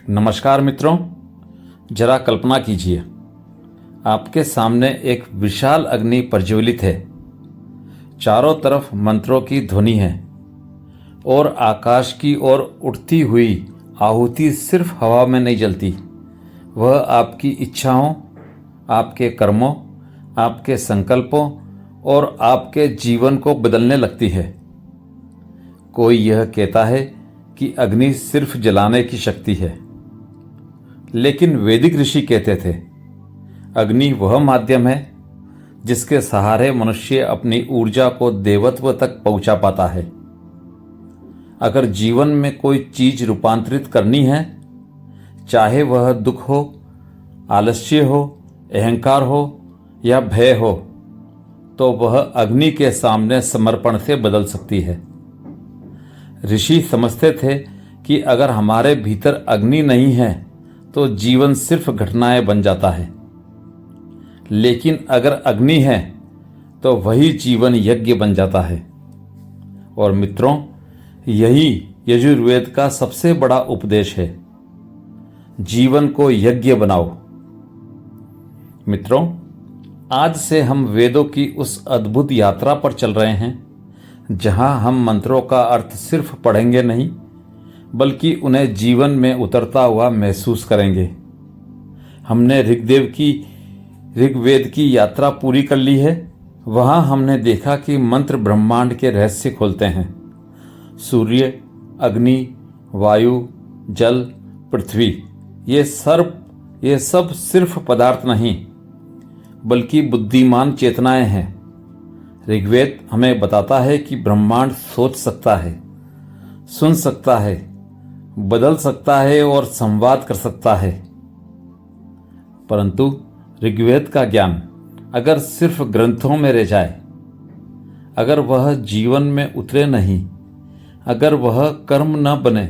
नमस्कार मित्रों, जरा कल्पना कीजिए आपके सामने एक विशाल अग्नि प्रज्वलित है। चारों तरफ मंत्रों की ध्वनि है और आकाश की ओर उठती हुई आहुति सिर्फ हवा में नहीं जलती, वह आपकी इच्छाओं, आपके कर्मों, आपके संकल्पों और आपके जीवन को बदलने लगती है। कोई यह कहता है कि अग्नि सिर्फ जलाने की शक्ति है, लेकिन वैदिक ऋषि कहते थे अग्नि वह माध्यम है जिसके सहारे मनुष्य अपनी ऊर्जा को देवत्व तक पहुंचा पाता है। अगर जीवन में कोई चीज रूपांतरित करनी है, चाहे वह दुख हो, आलस्य हो, अहंकार हो या भय हो, तो वह अग्नि के सामने समर्पण से बदल सकती है। ऋषि समझते थे कि अगर हमारे भीतर अग्नि नहीं है तो जीवन सिर्फ घटनाएं बन जाता है, लेकिन अगर अग्नि है तो वही जीवन यज्ञ बन जाता है। और मित्रों, यही यजुर्वेद का सबसे बड़ा उपदेश है, जीवन को यज्ञ बनाओ। मित्रों, आज से हम वेदों की उस अद्भुत यात्रा पर चल रहे हैं जहां हम मंत्रों का अर्थ सिर्फ पढ़ेंगे नहीं, बल्कि उन्हें जीवन में उतरता हुआ महसूस करेंगे। हमने ऋग्वेद की यात्रा पूरी कर ली है। वहां हमने देखा कि मंत्र ब्रह्मांड के रहस्य खोलते हैं। सूर्य, अग्नि, वायु, जल, पृथ्वी, ये सब सिर्फ पदार्थ नहीं बल्कि बुद्धिमान चेतनाएं हैं। ऋग्वेद हमें बताता है कि ब्रह्मांड सोच सकता है, सुन सकता है, बदल सकता है और संवाद कर सकता है। परंतु ऋग्वेद का ज्ञान अगर सिर्फ ग्रंथों में रह जाए, अगर वह जीवन में उतरे नहीं, अगर वह कर्म न बने,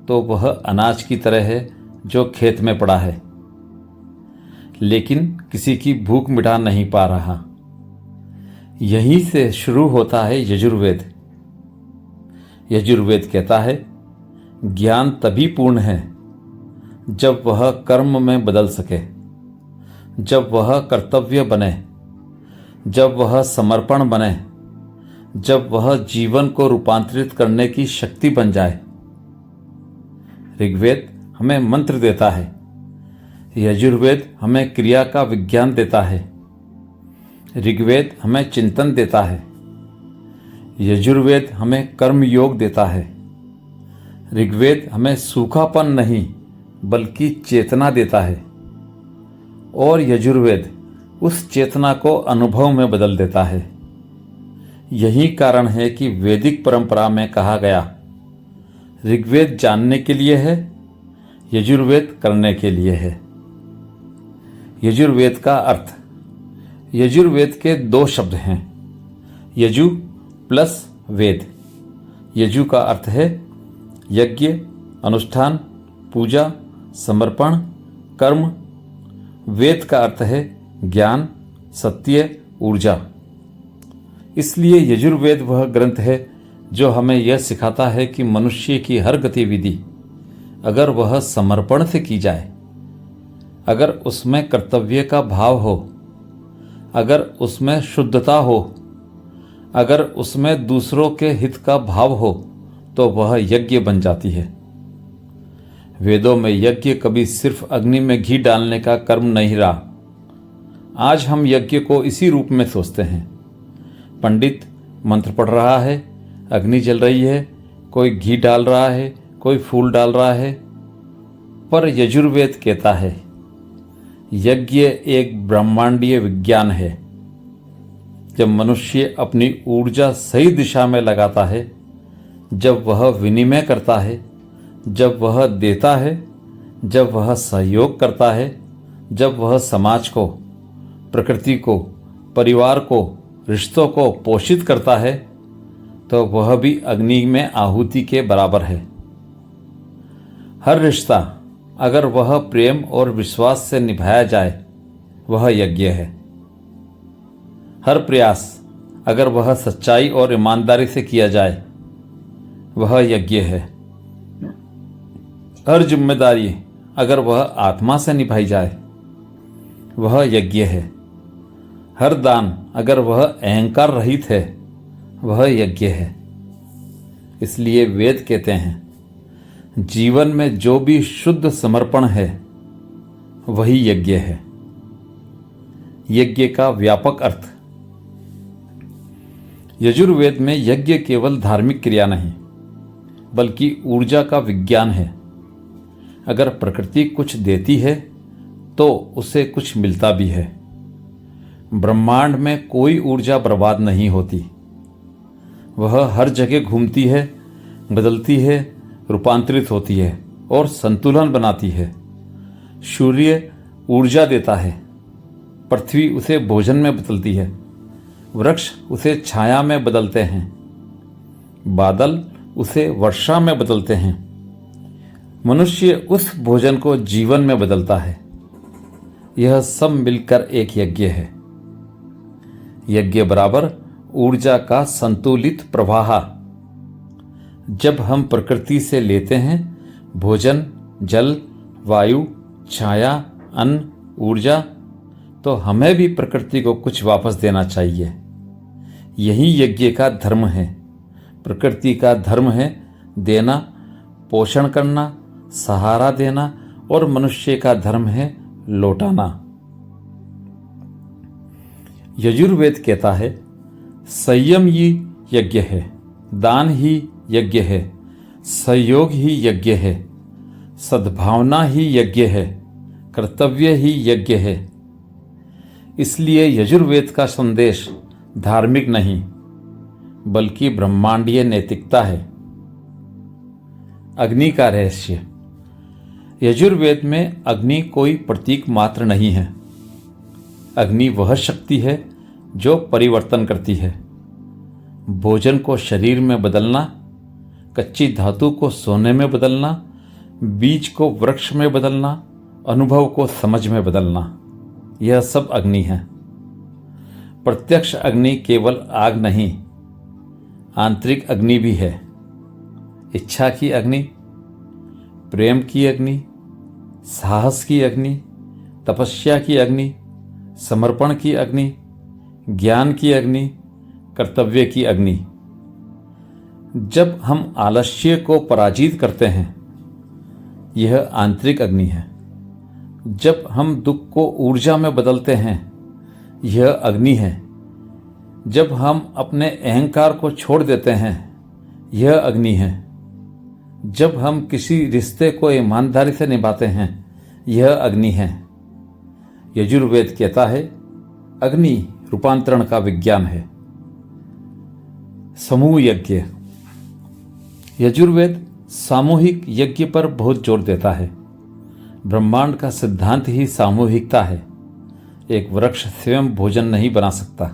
तो वह अनाज की तरह है जो खेत में पड़ा है लेकिन किसी की भूख मिटा नहीं पा रहा। यहीं से शुरू होता है यजुर्वेद। यजुर्वेद कहता है ज्ञान तभी पूर्ण है जब वह कर्म में बदल सके, जब वह कर्तव्य बने, जब वह समर्पण बने, जब वह जीवन को रूपांतरित करने की शक्ति बन जाए। ऋग्वेद हमें मंत्र देता है, यजुर्वेद हमें क्रिया का विज्ञान देता है। ऋग्वेद हमें चिंतन देता है, यजुर्वेद हमें कर्म योग देता है। ऋग्वेद हमें सूखापन नहीं बल्कि चेतना देता है और यजुर्वेद उस चेतना को अनुभव में बदल देता है। यही कारण है कि वैदिक परंपरा में कहा गया ऋग्वेद जानने के लिए है, यजुर्वेद करने के लिए है। यजुर्वेद का अर्थ, यजुर्वेद के दो शब्द हैं, यजु प्लस वेद। यजु का अर्थ है यज्ञ, अनुष्ठान, पूजा, समर्पण, कर्म। वेद का अर्थ है ज्ञान, सत्य, ऊर्जा। इसलिए यजुर्वेद वह ग्रंथ है जो हमें यह सिखाता है कि मनुष्य की हर गतिविधि अगर वह समर्पण से की जाए, अगर उसमें कर्तव्य का भाव हो, अगर उसमें शुद्धता हो, अगर उसमें दूसरों के हित का भाव हो, तो वह यज्ञ बन जाती है। वेदों में यज्ञ कभी सिर्फ अग्नि में घी डालने का कर्म नहीं रहा। आज हम यज्ञ को इसी रूप में सोचते हैं। पंडित मंत्र पढ़ रहा है, अग्नि जल रही है, कोई घी डाल रहा है, कोई फूल डाल रहा है। पर यजुर्वेद कहता है यज्ञ एक ब्रह्मांडीय विज्ञान है। जब मनुष्य अपनी ऊर्जा सही दिशा में लगाता है, जब वह विनिमय करता है, जब वह देता है, जब वह सहयोग करता है, जब वह समाज को, प्रकृति को, परिवार को, रिश्तों को पोषित करता है, तो वह भी अग्नि में आहुति के बराबर है। हर रिश्ता अगर वह प्रेम और विश्वास से निभाया जाए, वह यज्ञ है। हर प्रयास अगर वह सच्चाई और ईमानदारी से किया जाए, वह यज्ञ है। हर जिम्मेदारी अगर वह आत्मा से निभाई जाए वह यज्ञ है। हर दान अगर वह अहंकार रहित है वह यज्ञ है। इसलिए वेद कहते हैं जीवन में जो भी शुद्ध समर्पण है वही यज्ञ है। यज्ञ का व्यापक अर्थ। यजुर्वेद में यज्ञ केवल धार्मिक क्रिया नहीं बल्कि ऊर्जा का विज्ञान है। अगर प्रकृति कुछ देती है तो उसे कुछ मिलता भी है। ब्रह्मांड में कोई ऊर्जा बर्बाद नहीं होती। वह हर जगह घूमती है, बदलती है, रूपांतरित होती है और संतुलन बनाती है। सूर्य ऊर्जा देता है, पृथ्वी उसे भोजन में बदलती है, वृक्ष उसे छाया में बदलते हैं, बादल उसे वर्षा में बदलते हैं, मनुष्य उस भोजन को जीवन में बदलता है। यह सब मिलकर एक यज्ञ है। यज्ञ बराबर ऊर्जा का संतुलित प्रवाह। जब हम प्रकृति से लेते हैं भोजन, जल, वायु, छाया, अन्न, ऊर्जा, तो हमें भी प्रकृति को कुछ वापस देना चाहिए। यही यज्ञ का धर्म है। प्रकृति का धर्म है देना, पोषण करना, सहारा देना और मनुष्य का धर्म है लौटाना। यजुर्वेद कहता है संयम ही यज्ञ है, दान ही यज्ञ है, सहयोग ही यज्ञ है, सद्भावना ही यज्ञ है, कर्तव्य ही यज्ञ है। इसलिए यजुर्वेद का संदेश धार्मिक नहीं बल्कि ब्रह्मांडीय नैतिकता है। अग्नि का रहस्य। यजुर्वेद में अग्नि कोई प्रतीक मात्र नहीं है। अग्नि वह शक्ति है जो परिवर्तन करती है। भोजन को शरीर में बदलना, कच्ची धातु को सोने में बदलना, बीज को वृक्ष में बदलना, अनुभव को समझ में बदलना, यह सब अग्नि है। प्रत्यक्ष अग्नि केवल आग नहीं, आंतरिक अग्नि भी है। इच्छा की अग्नि, प्रेम की अग्नि, साहस की अग्नि, तपस्या की अग्नि, समर्पण की अग्नि, ज्ञान की अग्नि, कर्तव्य की अग्नि। जब हम आलस्य को पराजित करते हैं यह आंतरिक अग्नि है। जब हम दुख को ऊर्जा में बदलते हैं यह अग्नि है। जब हम अपने अहंकार को छोड़ देते हैं यह अग्नि है। जब हम किसी रिश्ते को ईमानदारी से निभाते हैं यह अग्नि है। यजुर्वेद कहता है अग्नि रूपांतरण का विज्ञान है। समूह यज्ञ। यजुर्वेद सामूहिक यज्ञ पर बहुत जोर देता है। ब्रह्मांड का सिद्धांत ही सामूहिकता है। एक वृक्ष स्वयं भोजन नहीं बना सकता।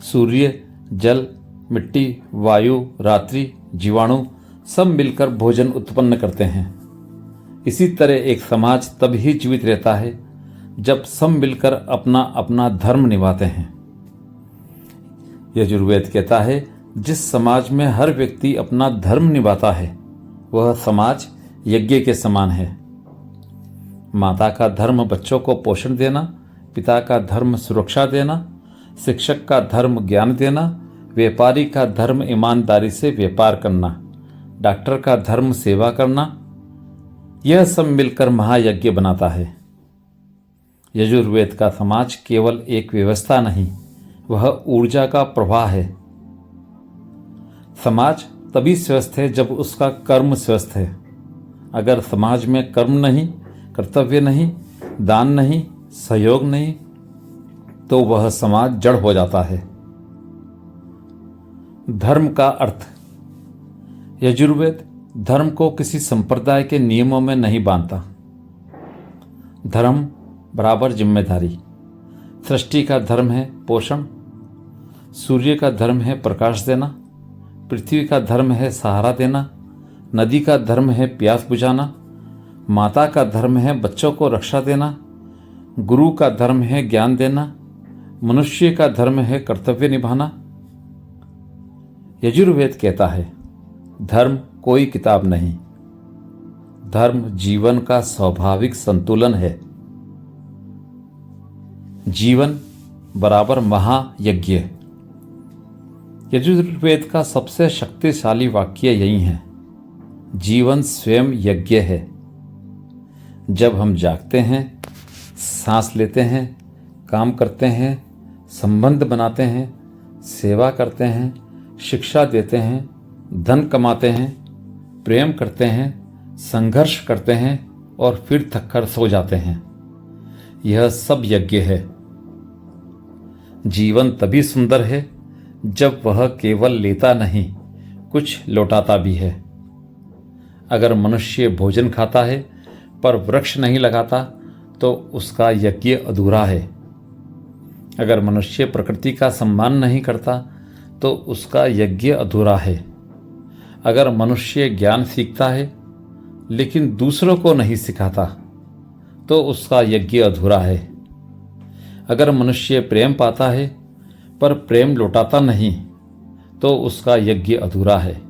सूर्य, जल, मिट्टी, वायु, रात्रि, जीवाणु सब मिलकर भोजन उत्पन्न करते हैं। इसी तरह एक समाज तभी जीवित रहता है जब सब मिलकर अपना अपना धर्म निभाते हैं। यजुर्वेद कहता है जिस समाज में हर व्यक्ति अपना धर्म निभाता है वह समाज यज्ञ के समान है। माता का धर्म बच्चों को पोषण देना, पिता का धर्म सुरक्षा देना, शिक्षक का धर्म ज्ञान देना, व्यापारी का धर्म ईमानदारी से व्यापार करना, डॉक्टर का धर्म सेवा करना, यह सब मिलकर महायज्ञ बनाता है। यजुर्वेद का समाज केवल एक व्यवस्था नहीं, वह ऊर्जा का प्रवाह है। समाज तभी स्वस्थ है जब उसका कर्म स्वस्थ है। अगर समाज में कर्म नहीं, कर्तव्य नहीं, दान नहीं, सहयोग नहीं, तो वह समाज जड़ हो जाता है। धर्म का अर्थ। यजुर्वेद धर्म को किसी संप्रदाय के नियमों में नहीं बांधता। धर्म बराबर जिम्मेदारी। सृष्टि का धर्म है पोषण, सूर्य का धर्म है प्रकाश देना, पृथ्वी का धर्म है सहारा देना, नदी का धर्म है प्यास बुझाना, माता का धर्म है बच्चों को रक्षा देना, गुरु का धर्म है ज्ञान देना, मनुष्य का धर्म है कर्तव्य निभाना। यजुर्वेद कहता है धर्म कोई किताब नहीं, धर्म जीवन का स्वाभाविक संतुलन है। जीवन बराबर महायज्ञ। यजुर्वेद का सबसे शक्तिशाली वाक्य यही है, जीवन स्वयं यज्ञ है। जब हम जागते हैं, सांस लेते हैं, काम करते हैं, संबंध बनाते हैं, सेवा करते हैं, शिक्षा देते हैं, धन कमाते हैं, प्रेम करते हैं, संघर्ष करते हैं और फिर थककर सो जाते हैं, यह सब यज्ञ है। जीवन तभी सुंदर है जब वह केवल लेता नहीं, कुछ लौटाता भी है। अगर मनुष्य भोजन खाता है पर वृक्ष नहीं लगाता तो उसका यज्ञ अधूरा है। अगर मनुष्य प्रकृति का सम्मान नहीं करता तो उसका यज्ञ अधूरा है। अगर मनुष्य ज्ञान सीखता है लेकिन दूसरों को नहीं सिखाता तो उसका यज्ञ अधूरा है। अगर मनुष्य प्रेम पाता है पर प्रेम लौटाता नहीं तो उसका यज्ञ अधूरा है।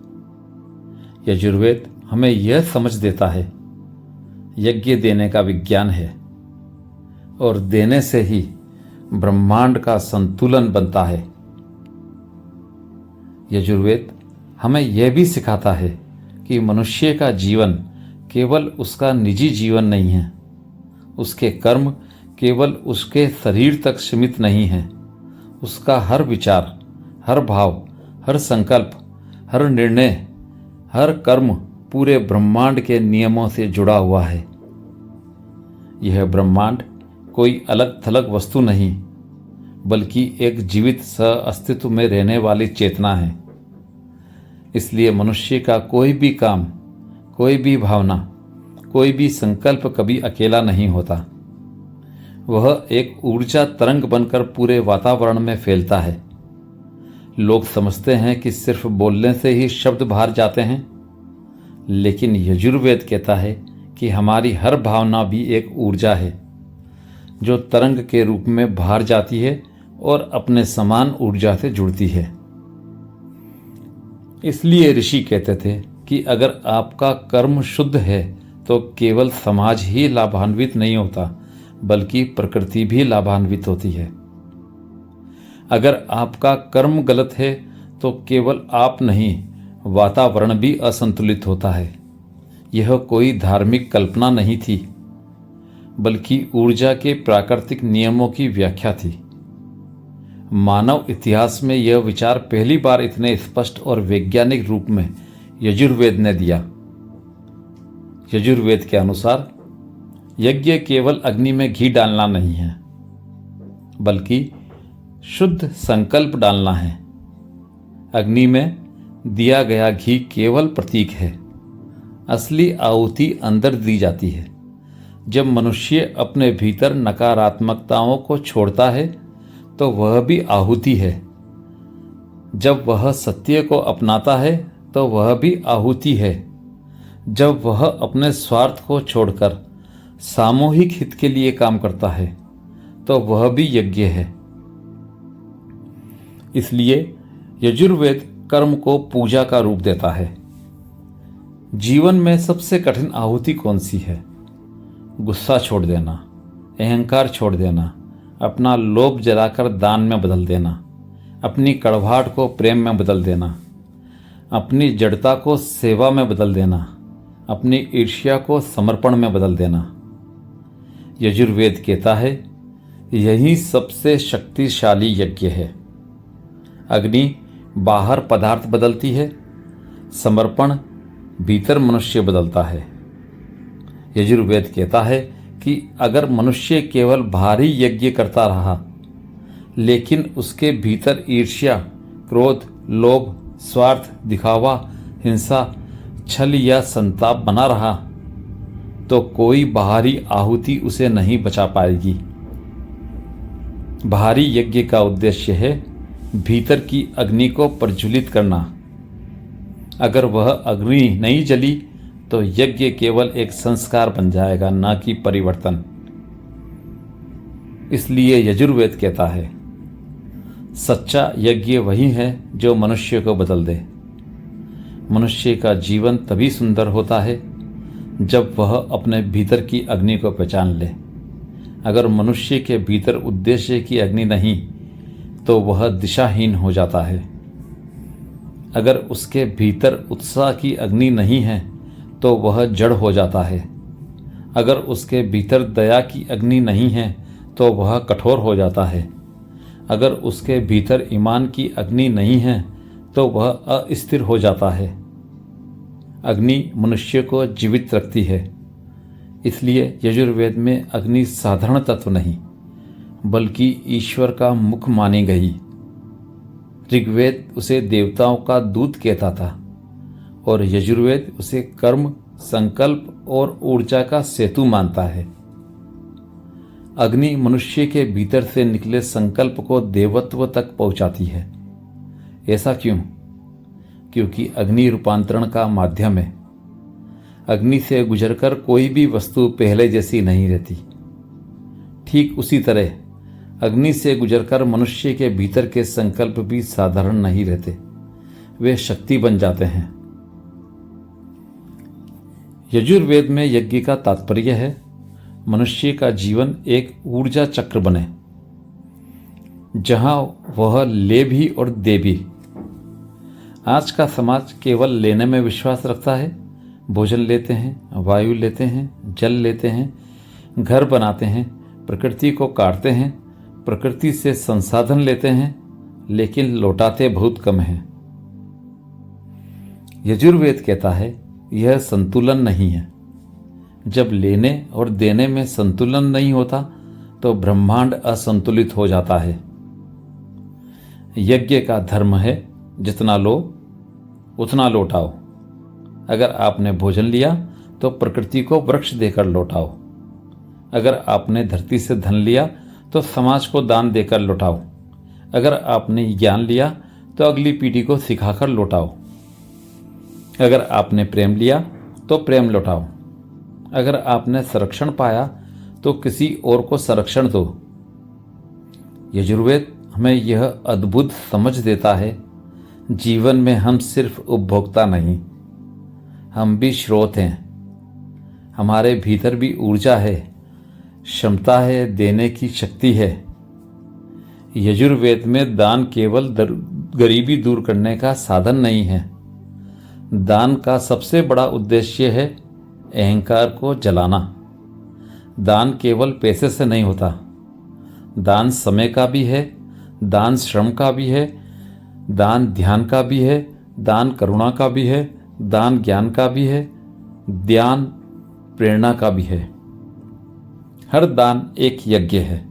यजुर्वेद हमें यह समझ देता है, यज्ञ देने का विज्ञान है और देने से ही ब्रह्मांड का संतुलन बनता है। यजुर्वेद हमें यह भी सिखाता है कि मनुष्य का जीवन केवल उसका निजी जीवन नहीं है, उसके कर्म केवल उसके शरीर तक सीमित नहीं है। उसका हर विचार, हर भाव, हर संकल्प, हर निर्णय, हर कर्म पूरे ब्रह्मांड के नियमों से जुड़ा हुआ है। यह ब्रह्मांड कोई अलग थलग वस्तु नहीं, बल्कि एक जीवित सह अस्तित्व में रहने वाली चेतना है। इसलिए मनुष्य का कोई भी काम, कोई भी भावना, कोई भी संकल्प कभी अकेला नहीं होता। वह एक ऊर्जा तरंग बनकर पूरे वातावरण में फैलता है। लोग समझते हैं कि सिर्फ बोलने से ही शब्द बाहर जाते हैं, लेकिन यजुर्वेद कहता है कि हमारी हर भावना भी एक ऊर्जा है जो तरंग के रूप में बाहर जाती है और अपने समान ऊर्जा से जुड़ती है। इसलिए ऋषि कहते थे कि अगर आपका कर्म शुद्ध है तो केवल समाज ही लाभान्वित नहीं होता, बल्कि प्रकृति भी लाभान्वित होती है। अगर आपका कर्म गलत है तो केवल आप नहीं, वातावरण भी असंतुलित होता है। यह कोई धार्मिक कल्पना नहीं थी, बल्कि ऊर्जा के प्राकृतिक नियमों की व्याख्या थी। मानव इतिहास में यह विचार पहली बार इतने स्पष्ट और वैज्ञानिक रूप में यजुर्वेद ने दिया। यजुर्वेद के अनुसार यज्ञ केवल अग्नि में घी डालना नहीं है, बल्कि शुद्ध संकल्प डालना है। अग्नि में दिया गया घी केवल प्रतीक है, असली आहुति अंदर दी जाती है। जब मनुष्य अपने भीतर नकारात्मकताओं को छोड़ता है तो वह भी आहुति है। जब वह सत्य को अपनाता है तो वह भी आहुति है। जब वह अपने स्वार्थ को छोड़कर सामूहिक हित के लिए काम करता है तो वह भी यज्ञ है। इसलिए यजुर्वेद कर्म को पूजा का रूप देता है। जीवन में सबसे कठिन आहुति कौन सी है? गुस्सा छोड़ देना, अहंकार छोड़ देना, अपना लोभ जलाकर दान में बदल देना, अपनी कड़वाहट को प्रेम में बदल देना, अपनी जड़ता को सेवा में बदल देना, अपनी ईर्ष्या को समर्पण में बदल देना। यजुर्वेद कहता है यही सबसे शक्तिशाली यज्ञ है। अग्नि बाहर पदार्थ बदलती है, समर्पण भीतर मनुष्य बदलता है। यजुर्वेद कहता है कि अगर मनुष्य केवल बाहरी यज्ञ करता रहा लेकिन उसके भीतर ईर्ष्या, क्रोध, लोभ, स्वार्थ, दिखावा, हिंसा, छल या संताप बना रहा तो कोई बाहरी आहुति उसे नहीं बचा पाएगी। बाहरी यज्ञ का उद्देश्य है भीतर की अग्नि को प्रज्वलित करना। अगर वह अग्नि नहीं जली तो यज्ञ केवल एक संस्कार बन जाएगा, ना कि परिवर्तन। इसलिए यजुर्वेद कहता है सच्चा यज्ञ वही है जो मनुष्य को बदल दे। मनुष्य का जीवन तभी सुंदर होता है जब वह अपने भीतर की अग्नि को पहचान ले। अगर मनुष्य के भीतर उद्देश्य की अग्नि नहीं तो वह दिशाहीन हो जाता है। अगर उसके भीतर उत्साह की अग्नि नहीं है तो वह जड़ हो जाता है। अगर उसके भीतर दया की अग्नि नहीं है तो वह कठोर हो जाता है। अगर उसके भीतर ईमान की अग्नि नहीं है तो वह अस्थिर हो जाता है। अग्नि मनुष्य को जीवित रखती है। इसलिए यजुर्वेद में अग्नि साधारण तत्व नहीं बल्कि ईश्वर का मुख मानी गई। ऋग्वेद उसे देवताओं का दूत कहता था और यजुर्वेद उसे कर्म, संकल्प और ऊर्जा का सेतु मानता है। अग्नि मनुष्य के भीतर से निकले संकल्प को देवत्व तक पहुंचाती है। ऐसा क्यों? क्योंकि अग्नि रूपांतरण का माध्यम है। अग्नि से गुजरकर कोई भी वस्तु पहले जैसी नहीं रहती। ठीक उसी तरह अग्नि से गुजरकर मनुष्य के भीतर के संकल्प भी साधारण नहीं रहते, वे शक्ति बन जाते हैं। यजुर्वेद में यज्ञ का तात्पर्य है मनुष्य का जीवन एक ऊर्जा चक्र बने, जहां वह ले भी और दे भी। आज का समाज केवल लेने में विश्वास रखता है। भोजन लेते हैं, वायु लेते हैं, जल लेते हैं, घर बनाते हैं, प्रकृति को काटते हैं, प्रकृति से संसाधन लेते हैं, लेकिन लौटाते बहुत कम हैं। यजुर्वेद कहता है यह संतुलन नहीं है। जब लेने और देने में संतुलन नहीं होता तो ब्रह्मांड असंतुलित हो जाता है। यज्ञ का धर्म है जितना लो उतना लौटाओ। अगर आपने भोजन लिया तो प्रकृति को वृक्ष देकर लौटाओ। अगर आपने धरती से धन लिया तो समाज को दान देकर लौटाओ। अगर आपने ज्ञान लिया तो अगली पीढ़ी को सिखाकर लौटाओ। अगर आपने प्रेम लिया तो प्रेम लौटाओ। अगर आपने संरक्षण पाया तो किसी और को संरक्षण दो। यजुर्वेद हमें यह अद्भुत समझ देता है, जीवन में हम सिर्फ उपभोक्ता नहीं, हम भी स्रोत हैं। हमारे भीतर भी ऊर्जा है, क्षमता है, देने की शक्ति है। यजुर्वेद में दान केवल गरीबी दूर करने का साधन नहीं है। दान का सबसे बड़ा उद्देश्य है अहंकार को जलाना। दान केवल पैसे से नहीं होता, दान समय का भी है, दान श्रम का भी है, दान ध्यान का भी है, दान करुणा का भी है, दान ज्ञान का भी है, दान प्रेरणा का भी है। हर दान एक यज्ञ है,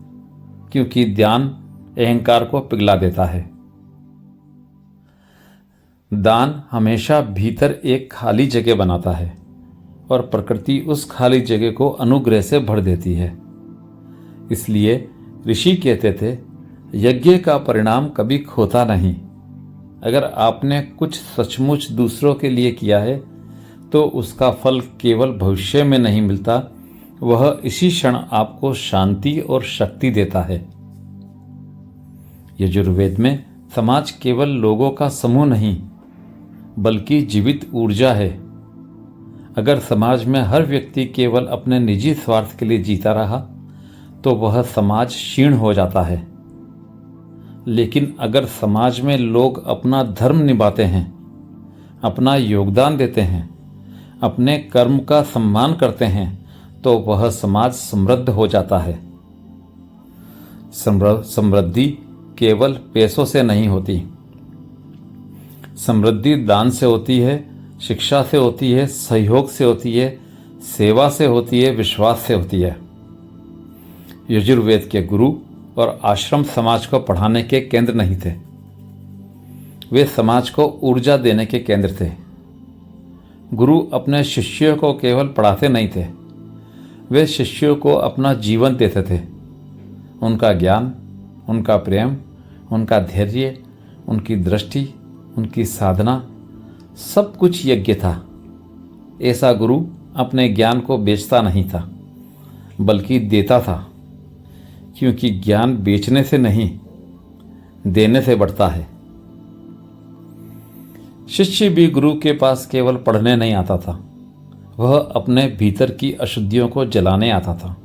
क्योंकि दान अहंकार को पिघला देता है। दान हमेशा भीतर एक खाली जगह बनाता है और प्रकृति उस खाली जगह को अनुग्रह से भर देती है। इसलिए ऋषि कहते थे, यज्ञ का परिणाम कभी खोता नहीं। अगर आपने कुछ सचमुच दूसरों के लिए किया है तो उसका फल केवल भविष्य में नहीं मिलता, वह इसी क्षण आपको शांति और शक्ति देता है। यजुर्वेद में समाज केवल लोगों का समूह नहीं बल्कि जीवित ऊर्जा है। अगर समाज में हर व्यक्ति केवल अपने निजी स्वार्थ के लिए जीता रहा तो वह समाज क्षीण हो जाता है। लेकिन अगर समाज में लोग अपना धर्म निभाते हैं, अपना योगदान देते हैं, अपने कर्म का सम्मान करते हैं तो वह समाज समृद्ध हो जाता है। समृद्धि केवल पैसों से नहीं होती। समृद्धि दान से होती है, शिक्षा से होती है, सहयोग से होती है, सेवा से होती है, विश्वास से होती है। यजुर्वेद के गुरु और आश्रम समाज को पढ़ाने के केंद्र नहीं थे, वे समाज को ऊर्जा देने के केंद्र थे। गुरु अपने शिष्यों को केवल पढ़ाते नहीं थे, वे शिष्यों को अपना जीवन देते थे। उनका ज्ञान, उनका प्रेम, उनका धैर्य, उनकी दृष्टि, उनकी साधना, सब कुछ यज्ञ था। ऐसा गुरु अपने ज्ञान को बेचता नहीं था बल्कि देता था, क्योंकि ज्ञान बेचने से नहीं देने से बढ़ता है। शिष्य भी गुरु के पास केवल पढ़ने नहीं आता था, वह अपने भीतर की अशुद्धियों को जलाने आता था।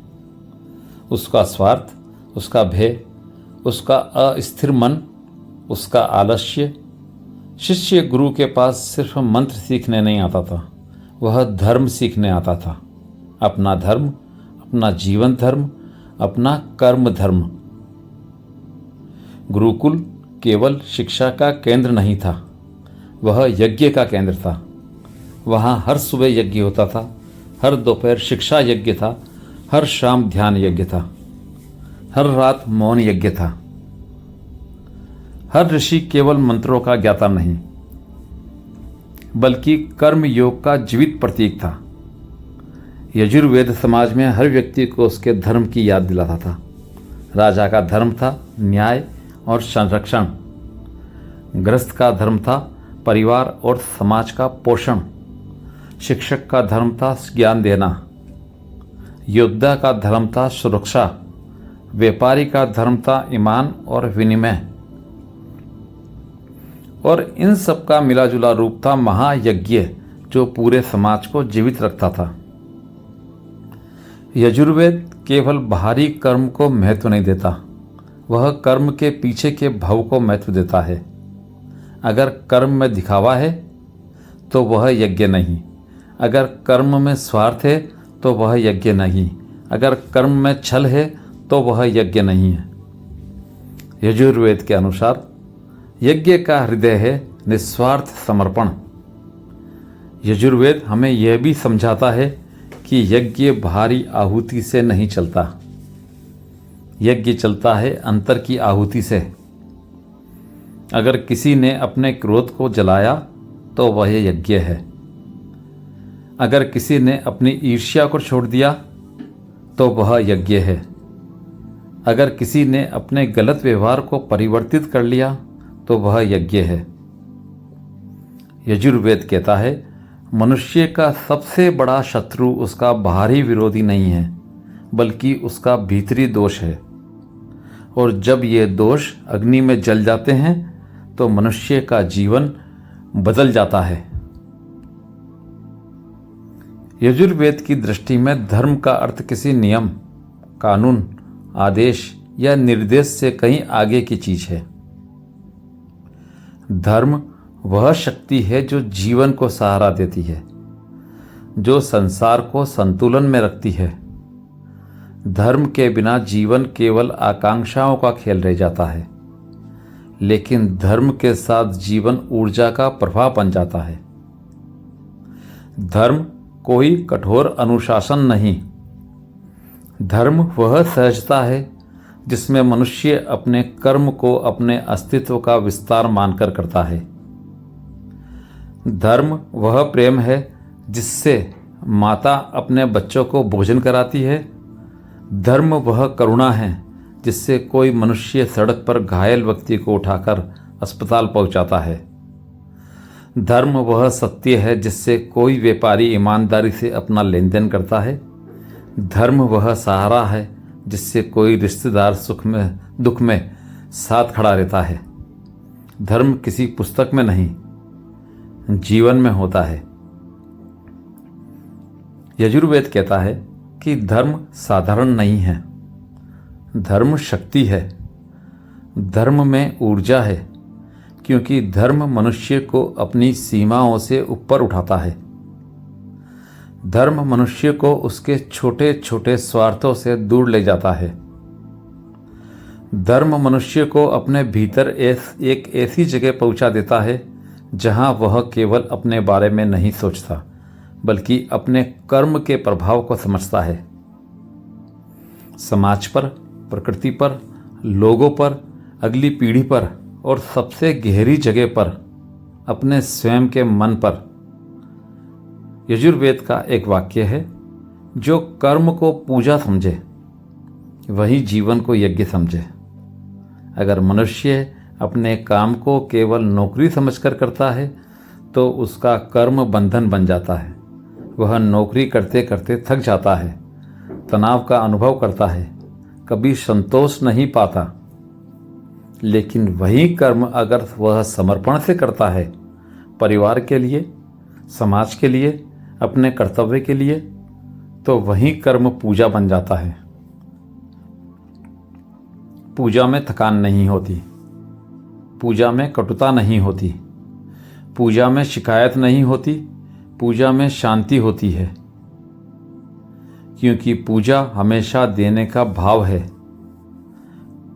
उसका स्वार्थ, उसका भय, उसका अस्थिर मन, उसका आलस्य। शिष्य गुरु के पास सिर्फ मंत्र सीखने नहीं आता था, वह धर्म सीखने आता था। अपना धर्म, अपना जीवन धर्म, अपना कर्म धर्म। गुरुकुल केवल शिक्षा का केंद्र नहीं था, वह यज्ञ का केंद्र था। वहाँ हर सुबह यज्ञ होता था, हर दोपहर शिक्षा यज्ञ था, हर शाम ध्यान यज्ञ था, हर रात मौन यज्ञ था। हर ऋषि केवल मंत्रों का ज्ञाता नहीं, बल्कि कर्म योग का जीवित प्रतीक था। यजुर्वेद समाज में हर व्यक्ति को उसके धर्म की याद दिलाता था। राजा का धर्म था न्याय और संरक्षण, गृहस्थ का धर्म था परिवार और समाज का पोषण, शिक्षक का धर्म था ज्ञान देना, योद्धा का धर्म था सुरक्षा, व्यापारी का धर्म था ईमान और विनिमय, और इन सब का मिला जुला रूप था महायज्ञ, जो पूरे समाज को जीवित रखता था। यजुर्वेद केवल बाहरी कर्म को महत्व नहीं देता, वह कर्म के पीछे के भाव को महत्व देता है। अगर कर्म में दिखावा है तो वह यज्ञ नहीं, अगर कर्म में स्वार्थ है तो वह यज्ञ नहीं, अगर कर्म में छल है तो वह यज्ञ नहीं है। यजुर्वेद के अनुसार यज्ञ का हृदय है निस्वार्थ समर्पण। यजुर्वेद हमें यह भी समझाता है कि यज्ञ बाहरी आहुति से नहीं चलता, यज्ञ चलता है अंतर की आहुति से। अगर किसी ने अपने क्रोध को जलाया तो वह यज्ञ है। अगर किसी ने अपनी ईर्ष्या को छोड़ दिया तो वह यज्ञ है। अगर किसी ने अपने गलत व्यवहार को परिवर्तित कर लिया तो वह यज्ञ है। यजुर्वेद कहता है मनुष्य का सबसे बड़ा शत्रु उसका बाहरी विरोधी नहीं है, बल्कि उसका भीतरी दोष है। और जब ये दोष अग्नि में जल जाते हैं तो मनुष्य का जीवन बदल जाता है। यजुर्वेद की दृष्टि में धर्म का अर्थ किसी नियम, कानून, आदेश या निर्देश से कहीं आगे की चीज है। धर्म वह शक्ति है जो जीवन को सहारा देती है, जो संसार को संतुलन में रखती है। धर्म के बिना जीवन केवल आकांक्षाओं का खेल रह जाता है, लेकिन धर्म के साथ जीवन ऊर्जा का प्रवाह बन जाता है। धर्म कोई कठोर अनुशासन नहीं, धर्म वह सहजता है जिसमें मनुष्य अपने कर्म को अपने अस्तित्व का विस्तार मानकर करता है। धर्म वह प्रेम है जिससे माता अपने बच्चों को भोजन कराती है। धर्म वह करुणा है जिससे कोई मनुष्य सड़क पर घायल व्यक्ति को उठाकर अस्पताल पहुंचाता है। धर्म वह सत्य है जिससे कोई व्यापारी ईमानदारी से अपना लेन देन करता है। धर्म वह सहारा है जिससे कोई रिश्तेदार सुख में दुख में साथ खड़ा रहता है। धर्म किसी पुस्तक में नहीं, जीवन में होता है। यजुर्वेद कहता है कि धर्म साधारण नहीं है, धर्म शक्ति है। धर्म में ऊर्जा है, क्योंकि धर्म मनुष्य को अपनी सीमाओं से ऊपर उठाता है। धर्म मनुष्य को उसके छोटे छोटे स्वार्थों से दूर ले जाता है। धर्म मनुष्य को अपने भीतर एक ऐसी जगह पहुंचा देता है जहां वह केवल अपने बारे में नहीं सोचता, बल्कि अपने कर्म के प्रभाव को समझता है। समाज पर, प्रकृति पर, लोगों पर, अगली पीढ़ी पर और सबसे गहरी जगह पर, अपने स्वयं के मन पर। यजुर्वेद का एक वाक्य है, जो कर्म को पूजा समझे वही जीवन को यज्ञ समझे। अगर मनुष्य अपने काम को केवल नौकरी समझकर करता है तो उसका कर्म बंधन बन जाता है। वह नौकरी करते करते थक जाता है, तनाव का अनुभव करता है, कभी संतोष नहीं पाता। लेकिन वही कर्म अगर वह समर्पण से करता है, परिवार के लिए, समाज के लिए, अपने कर्तव्य के लिए, तो वही कर्म पूजा बन जाता है। पूजा में थकान नहीं होती, पूजा में कटुता नहीं होती, पूजा में शिकायत नहीं होती, पूजा में शांति होती है। क्योंकि पूजा हमेशा देने का भाव है।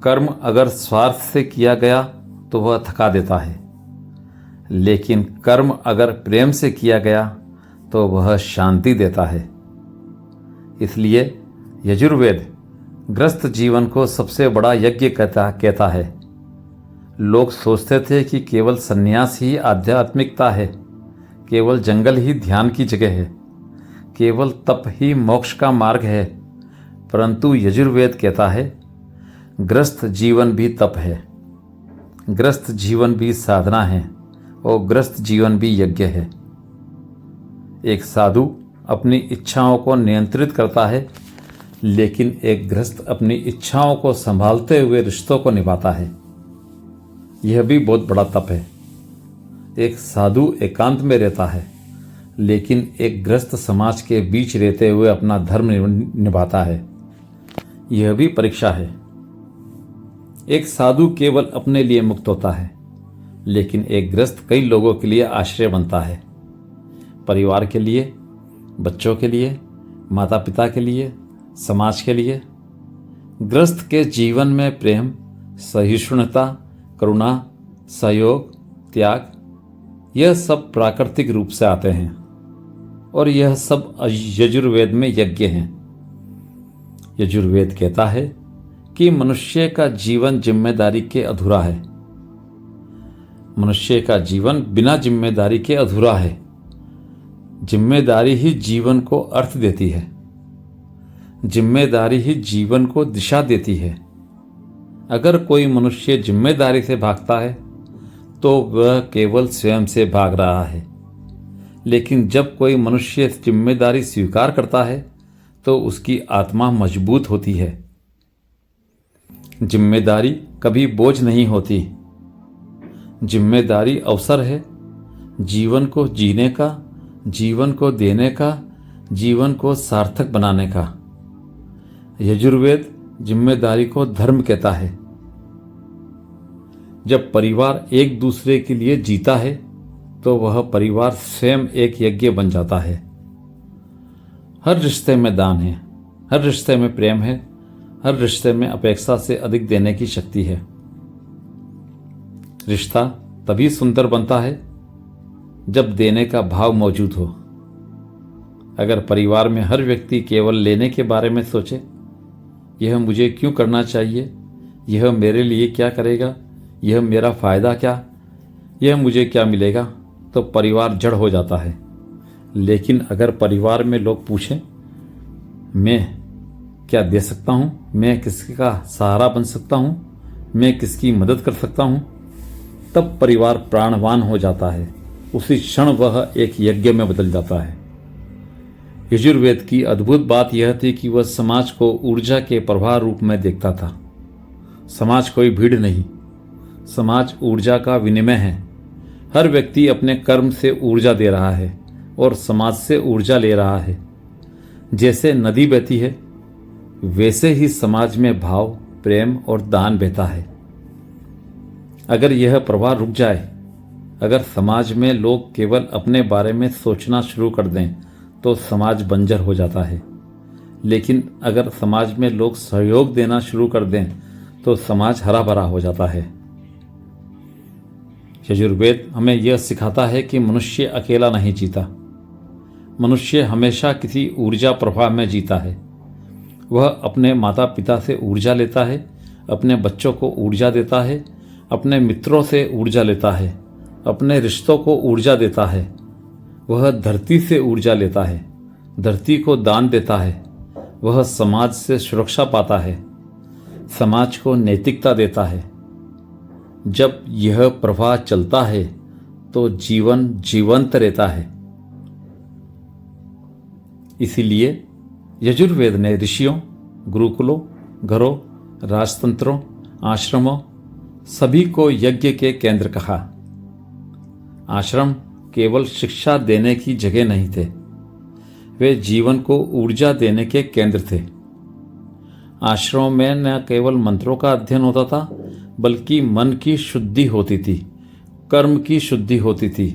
कर्म अगर स्वार्थ से किया गया तो वह थका देता है, लेकिन कर्म अगर प्रेम से किया गया तो वह शांति देता है। इसलिए यजुर्वेद ग्रस्त जीवन को सबसे बड़ा यज्ञ कहता है। लोग सोचते थे कि केवल संन्यास ही आध्यात्मिकता है, केवल जंगल ही ध्यान की जगह है, केवल तप ही मोक्ष का मार्ग है। परंतु यजुर्वेद कहता है ग्रस्त जीवन भी तप है, ग्रस्त जीवन भी साधना है और ग्रस्त जीवन भी यज्ञ है। एक साधु अपनी इच्छाओं को नियंत्रित करता है, लेकिन एक गृहस्थ अपनी इच्छाओं को संभालते हुए रिश्तों को निभाता है। यह भी बहुत बड़ा तप है। एक साधु एकांत में रहता है, लेकिन एक गृहस्थ समाज के बीच रहते हुए अपना धर्म निभाता है। यह भी परीक्षा है। एक साधु केवल अपने लिए मुक्त होता है, लेकिन एक गृहस्थ कई लोगों के लिए आश्रय बनता है। परिवार के लिए, बच्चों के लिए, माता पिता के लिए, समाज के लिए। गृहस्थ के जीवन में प्रेम, सहिष्णुता, करुणा, सहयोग, त्याग, यह सब प्राकृतिक रूप से आते हैं और यह सब यजुर्वेद में यज्ञ हैं। यजुर्वेद कहता है कि मनुष्य का जीवन जिम्मेदारी के अधूरा है। मनुष्य का जीवन बिना जिम्मेदारी के अधूरा है। जिम्मेदारी ही जीवन को अर्थ देती है। जिम्मेदारी ही जीवन को दिशा देती है। अगर कोई मनुष्य जिम्मेदारी से भागता है तो वह केवल स्वयं से भाग रहा है, लेकिन जब कोई मनुष्य जिम्मेदारी स्वीकार करता है तो उसकी आत्मा मजबूत होती है। जिम्मेदारी कभी बोझ नहीं होती। जिम्मेदारी अवसर है जीवन को जीने का, जीवन को देने का, जीवन को सार्थक बनाने का। यजुर्वेद जिम्मेदारी को धर्म कहता है। जब परिवार एक दूसरे के लिए जीता है तो वह परिवार स्वयं एक यज्ञ बन जाता है। हर रिश्ते में दान है, हर रिश्ते में प्रेम है, हर रिश्ते में अपेक्षा से अधिक देने की शक्ति है। रिश्ता तभी सुंदर बनता है जब देने का भाव मौजूद हो। अगर परिवार में हर व्यक्ति केवल लेने के बारे में सोचे, यह मुझे क्यों करना चाहिए, यह मेरे लिए क्या करेगा, यह मेरा फायदा क्या, यह मुझे क्या मिलेगा, तो परिवार जड़ हो जाता है। लेकिन अगर परिवार में लोग पूछें मैं क्या दे सकता हूँ, मैं किसका सहारा बन सकता हूँ, मैं किसकी मदद कर सकता हूँ, तब परिवार प्राणवान हो जाता है। उसी क्षण वह एक यज्ञ में बदल जाता है। यजुर्वेद की अद्भुत बात यह थी कि वह समाज को ऊर्जा के प्रवाह रूप में देखता था। समाज कोई भीड़ नहीं, समाज ऊर्जा का विनिमय है। हर व्यक्ति अपने कर्म से ऊर्जा दे रहा है और समाज से ऊर्जा ले रहा है। जैसे नदी बहती है, वैसे ही समाज में भाव, प्रेम और दान बहता है। अगर यह प्रवाह रुक जाए, अगर समाज में लोग केवल अपने बारे में सोचना शुरू कर दें तो समाज बंजर हो जाता है। लेकिन अगर समाज में लोग सहयोग देना शुरू कर दें तो समाज हरा भरा हो जाता है। यजुर्वेद हमें यह सिखाता है कि मनुष्य अकेला नहीं जीता। मनुष्य हमेशा किसी ऊर्जा प्रवाह में जीता है। वह अपने माता पिता से ऊर्जा लेता है, अपने बच्चों को ऊर्जा देता है, अपने मित्रों से ऊर्जा लेता है, अपने रिश्तों को ऊर्जा देता है। वह धरती से ऊर्जा लेता है, धरती को दान देता है। वह समाज से सुरक्षा पाता है, समाज को नैतिकता देता है। जब यह प्रवाह चलता है तो जीवन जीवंत रहता है। इसीलिए यजुर्वेद ने ऋषियों, गुरुकुलों, घरों, राजतंत्रों, आश्रमों सभी को यज्ञ के केंद्र कहा। आश्रम केवल शिक्षा देने की जगह नहीं थे, वे जीवन को ऊर्जा देने के केंद्र थे। आश्रमों में न केवल मंत्रों का अध्ययन होता था, बल्कि मन की शुद्धि होती थी, कर्म की शुद्धि होती थी,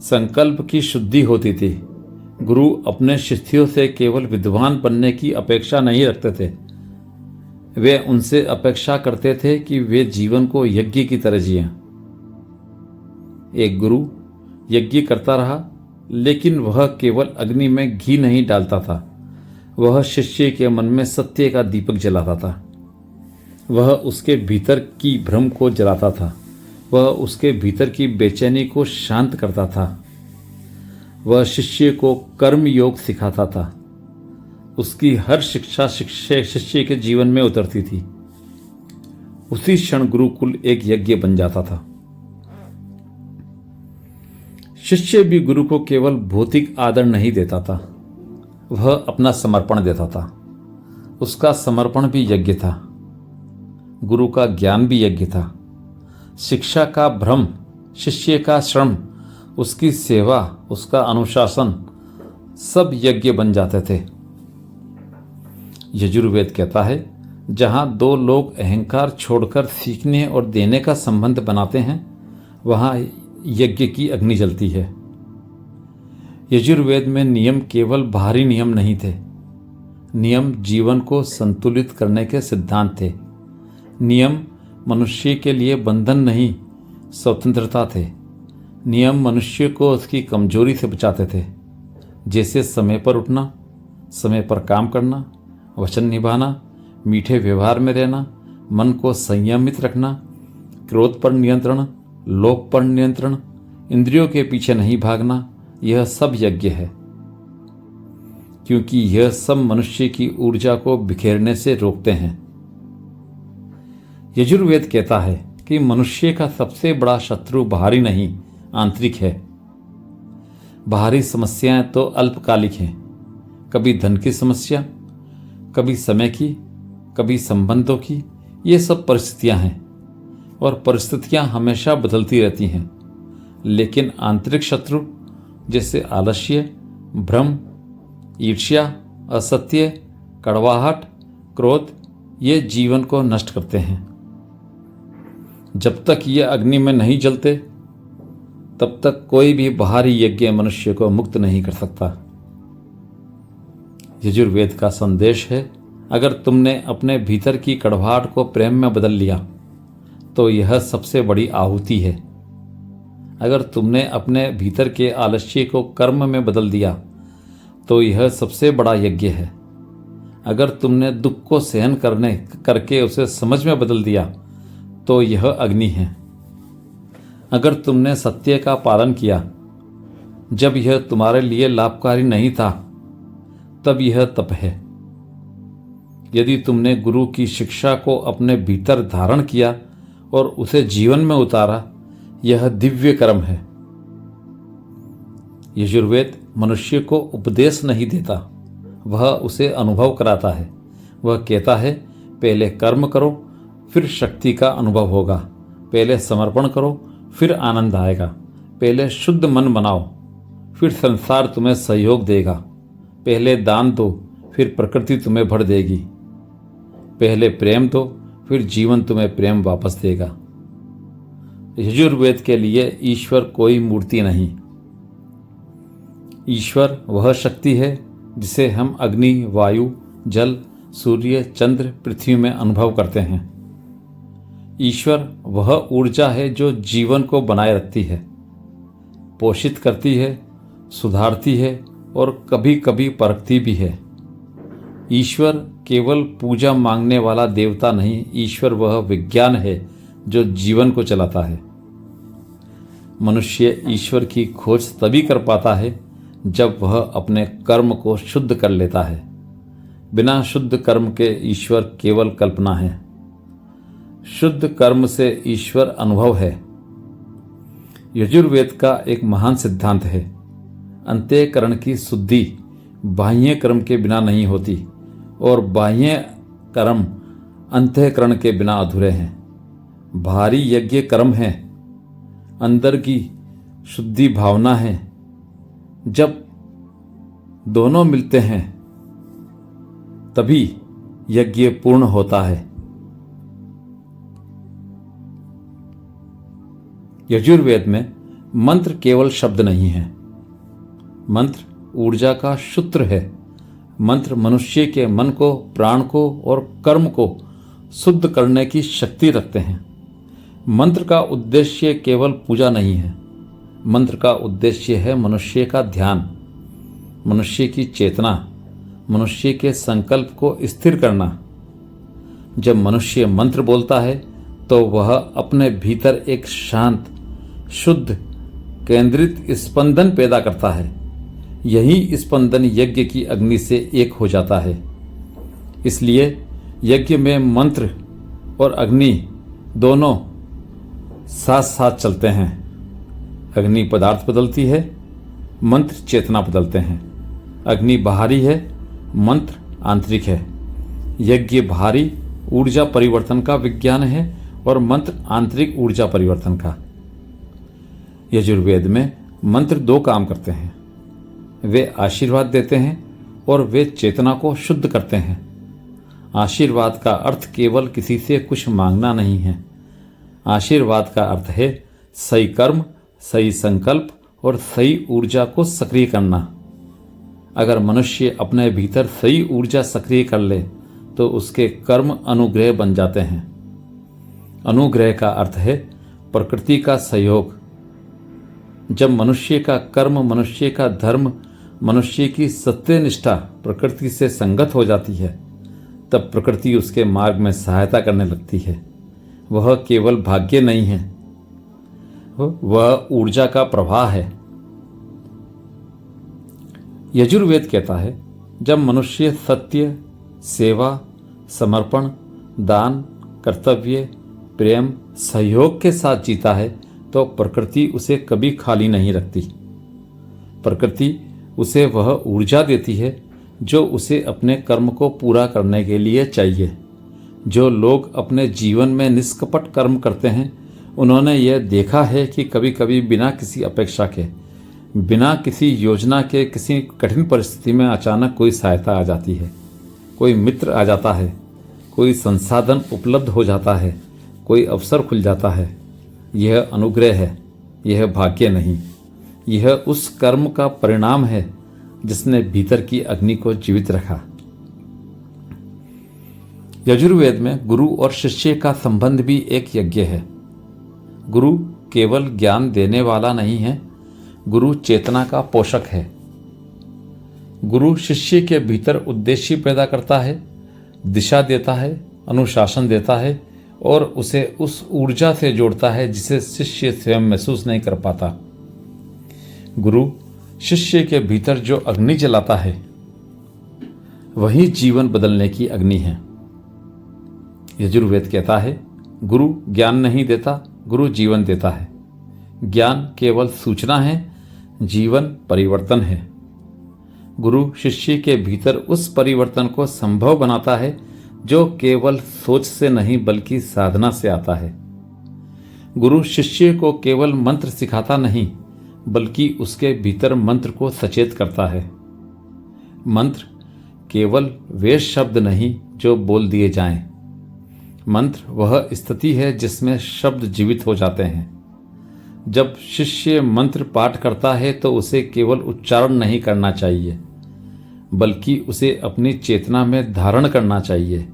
संकल्प की शुद्धि होती थी। गुरु अपने शिष्यों से केवल विद्वान बनने की अपेक्षा नहीं रखते थे, वे उनसे अपेक्षा करते थे कि वे जीवन को यज्ञ की तरह जिएं। एक गुरु यज्ञ करता रहा, लेकिन वह केवल अग्नि में घी नहीं डालता था, वह शिष्य के मन में सत्य का दीपक जलाता था। वह उसके भीतर की भ्रम को जलाता था, वह उसके भीतर की बेचैनी को शांत करता था। वह शिष्य को कर्म योग सिखाता था। उसकी हर शिक्षा शिष्य के जीवन में उतरती थी। उसी क्षण गुरुकुल एक यज्ञ बन जाता था। शिष्य भी गुरु को केवल भौतिक आदर नहीं देता था, वह अपना समर्पण देता था। उसका समर्पण भी यज्ञ था। गुरु का ज्ञान भी यज्ञ था। शिक्षा का भ्रम, शिष्य का श्रम, उसकी सेवा, उसका अनुशासन, सब यज्ञ बन जाते थे। यजुर्वेद कहता है, जहां दो लोग अहंकार छोड़कर सीखने और देने का संबंध बनाते हैं, वहां यज्ञ की अग्नि जलती है। यजुर्वेद में नियम केवल बाहरी नियम नहीं थे, नियम जीवन को संतुलित करने के सिद्धांत थे। नियम मनुष्य के लिए बंधन नहीं, स्वतंत्रता थे। नियम मनुष्य को उसकी कमजोरी से बचाते थे, जैसे समय पर उठना, समय पर काम करना, वचन निभाना, मीठे व्यवहार में रहना, मन को संयमित रखना, क्रोध पर नियंत्रण, लोभ पर नियंत्रण, इंद्रियों के पीछे नहीं भागना। यह सब यज्ञ है, क्योंकि यह सब मनुष्य की ऊर्जा को बिखेरने से रोकते हैं। यजुर्वेद कहता है कि मनुष्य का सबसे बड़ा शत्रु बाहरी नहीं, आंतरिक है। बाहरी समस्याएं तो अल्पकालिक हैं, कभी धन की समस्या, कभी समय की, कभी संबंधों की। ये सब परिस्थितियां हैं और परिस्थितियां हमेशा बदलती रहती हैं। लेकिन आंतरिक शत्रु जैसे आलस्य, भ्रम, ईर्ष्या, असत्य, कड़वाहट, क्रोध, ये जीवन को नष्ट करते हैं। जब तक ये अग्नि में नहीं जलते, तब तक कोई भी बाहरी यज्ञ मनुष्य को मुक्त नहीं कर सकता। यजुर्वेद का संदेश है, अगर तुमने अपने भीतर की कड़वाहट को प्रेम में बदल लिया तो यह सबसे बड़ी आहुति है। अगर तुमने अपने भीतर के आलस्य को कर्म में बदल दिया तो यह सबसे बड़ा यज्ञ है। अगर तुमने दुख को सहन करके उसे समझ में बदल दिया तो यह अग्नि है। अगर तुमने सत्य का पालन किया जब यह तुम्हारे लिए लाभकारी नहीं था, तब यह तप है। यदि तुमने गुरु की शिक्षा को अपने भीतर धारण किया और उसे जीवन में उतारा, यह दिव्य कर्म है। यजुर्वेद मनुष्य को उपदेश नहीं देता, वह उसे अनुभव कराता है। वह कहता है, पहले कर्म करो, फिर शक्ति का अनुभव होगा। पहले समर्पण करो, फिर आनंद आएगा। पहले शुद्ध मन बनाओ, फिर संसार तुम्हें सहयोग देगा। पहले दान दो, फिर प्रकृति तुम्हें भर देगी। पहले प्रेम दो, फिर जीवन तुम्हें प्रेम वापस देगा। यजुर्वेद के लिए ईश्वर कोई मूर्ति नहीं, ईश्वर वह शक्ति है जिसे हम अग्नि, वायु, जल, सूर्य, चंद्र, पृथ्वी में अनुभव करते हैं। ईश्वर वह ऊर्जा है जो जीवन को बनाए रखती है, पोषित करती है, सुधारती है और कभी कभी परखती भी है। ईश्वर केवल पूजा मांगने वाला देवता नहीं, ईश्वर वह विज्ञान है जो जीवन को चलाता है। मनुष्य ईश्वर की खोज तभी कर पाता है जब वह अपने कर्म को शुद्ध कर लेता है। बिना शुद्ध कर्म के ईश्वर केवल कल्पना है, शुद्ध कर्म से ईश्वर अनुभव है। यजुर्वेद का एक महान सिद्धांत है, अंतःकरण की शुद्धि बाह्य कर्म के बिना नहीं होती और बाह्य कर्म अंतःकरण के बिना अधूरे हैं। बाहरी यज्ञ कर्म है, अंदर की शुद्धि भावना है। जब दोनों मिलते हैं तभी यज्ञ पूर्ण होता है। यजुर्वेद में मंत्र केवल शब्द नहीं है, मंत्र ऊर्जा का सूत्र है। मंत्र मनुष्य के मन को, प्राण को और कर्म को शुद्ध करने की शक्ति रखते हैं। मंत्र का उद्देश्य केवल पूजा नहीं है, मंत्र का उद्देश्य है मनुष्य का ध्यान, मनुष्य की चेतना, मनुष्य के संकल्प को स्थिर करना। जब मनुष्य मंत्र बोलता है तो वह अपने भीतर एक शांत, शुद्ध, केंद्रित स्पंदन पैदा करता है। यही स्पंदन यज्ञ की अग्नि से एक हो जाता है। इसलिए यज्ञ में मंत्र और अग्नि दोनों साथ साथ चलते हैं। अग्नि पदार्थ बदलती है, मंत्र चेतना बदलते हैं। अग्नि बाहरी है, मंत्र आंतरिक है। यज्ञ बाहरी ऊर्जा परिवर्तन का विज्ञान है और मंत्र आंतरिक ऊर्जा परिवर्तन का। यजुर्वेद में मंत्र दो काम करते हैं, वे आशीर्वाद देते हैं और वे चेतना को शुद्ध करते हैं। आशीर्वाद का अर्थ केवल किसी से कुछ मांगना नहीं है। आशीर्वाद का अर्थ है सही कर्म, सही संकल्प और सही ऊर्जा को सक्रिय करना। अगर मनुष्य अपने भीतर सही ऊर्जा सक्रिय कर ले तो उसके कर्म अनुग्रह बन जाते हैं। अनुग्रह का अर्थ है प्रकृति का सहयोग। जब मनुष्य का कर्म, मनुष्य का धर्म, मनुष्य की सत्यनिष्ठा प्रकृति से संगत हो जाती है, तब प्रकृति उसके मार्ग में सहायता करने लगती है। वह केवल भाग्य नहीं है, वह ऊर्जा का प्रवाह है। यजुर्वेद कहता है जब मनुष्य सत्य, सेवा, समर्पण, दान, कर्तव्य, प्रेम, सहयोग के साथ जीता है तो प्रकृति उसे कभी खाली नहीं रखती। प्रकृति उसे वह ऊर्जा देती है जो उसे अपने कर्म को पूरा करने के लिए चाहिए। जो लोग अपने जीवन में निष्कपट कर्म करते हैं, उन्होंने यह देखा है कि कभी कभी बिना किसी अपेक्षा के, बिना किसी योजना के, किसी कठिन परिस्थिति में अचानक कोई सहायता आ जाती है, कोई मित्र आ जाता है, कोई संसाधन उपलब्ध हो जाता है, कोई अवसर खुल जाता है। यह अनुग्रह है, यह भाग्य नहीं। यह उस कर्म का परिणाम है जिसने भीतर की अग्नि को जीवित रखा। यजुर्वेद में गुरु और शिष्य का संबंध भी एक यज्ञ है। गुरु केवल ज्ञान देने वाला नहीं है, गुरु चेतना का पोषक है। गुरु शिष्य के भीतर उद्देश्य पैदा करता है, दिशा देता है, अनुशासन देता है और उसे उस ऊर्जा से जोड़ता है जिसे शिष्य स्वयं महसूस नहीं कर पाता। गुरु शिष्य के भीतर जो अग्नि जलाता है वही जीवन बदलने की अग्नि है। यजुर्वेद कहता है गुरु ज्ञान नहीं देता, गुरु जीवन देता है। ज्ञान केवल सूचना है, जीवन परिवर्तन है। गुरु शिष्य के भीतर उस परिवर्तन को संभव बनाता है जो केवल सोच से नहीं बल्कि साधना से आता है। गुरु शिष्य को केवल मंत्र सिखाता नहीं बल्कि उसके भीतर मंत्र को सचेत करता है। मंत्र केवल वे शब्द नहीं जो बोल दिए जाएं। मंत्र वह स्थिति है जिसमें शब्द जीवित हो जाते हैं। जब शिष्य मंत्र पाठ करता है तो उसे केवल उच्चारण नहीं करना चाहिए बल्कि उसे अपनी चेतना में धारण करना चाहिए।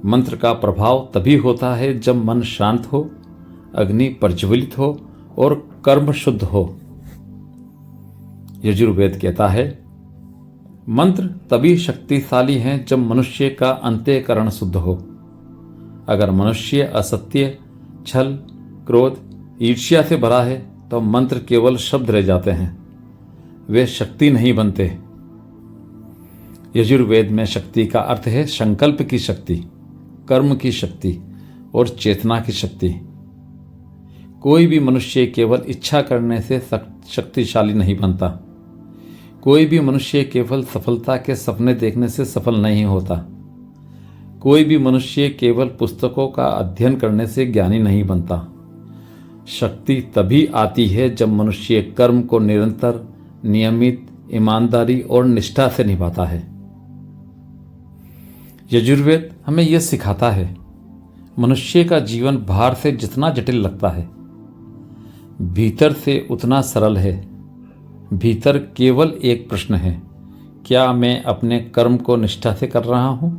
मंत्र का प्रभाव तभी होता है जब मन शांत हो, अग्नि प्रज्वलित हो और कर्म शुद्ध हो। यजुर्वेद कहता है मंत्र तभी शक्तिशाली हैं जब मनुष्य का अंतःकरण शुद्ध हो। अगर मनुष्य असत्य, छल, क्रोध, ईर्ष्या से भरा है तो मंत्र केवल शब्द रह जाते हैं, वे शक्ति नहीं बनते। यजुर्वेद में शक्ति का अर्थ है संकल्प की शक्ति, कर्म की शक्ति और चेतना की शक्ति। कोई भी मनुष्य केवल इच्छा करने से शक्तिशाली नहीं बनता। कोई भी मनुष्य केवल सफलता के सपने देखने से सफल नहीं होता। कोई भी मनुष्य केवल पुस्तकों का अध्ययन करने से ज्ञानी नहीं बनता। शक्ति तभी आती है जब मनुष्य कर्म को निरंतर, नियमित, ईमानदारी और निष्ठा से निभाता है। यजुर्वेद हमें यह सिखाता है, मनुष्य का जीवन बाहर से जितना जटिल लगता है, भीतर से उतना सरल है। भीतर केवल एक प्रश्न है, क्या मैं अपने कर्म को निष्ठा से कर रहा हूँ?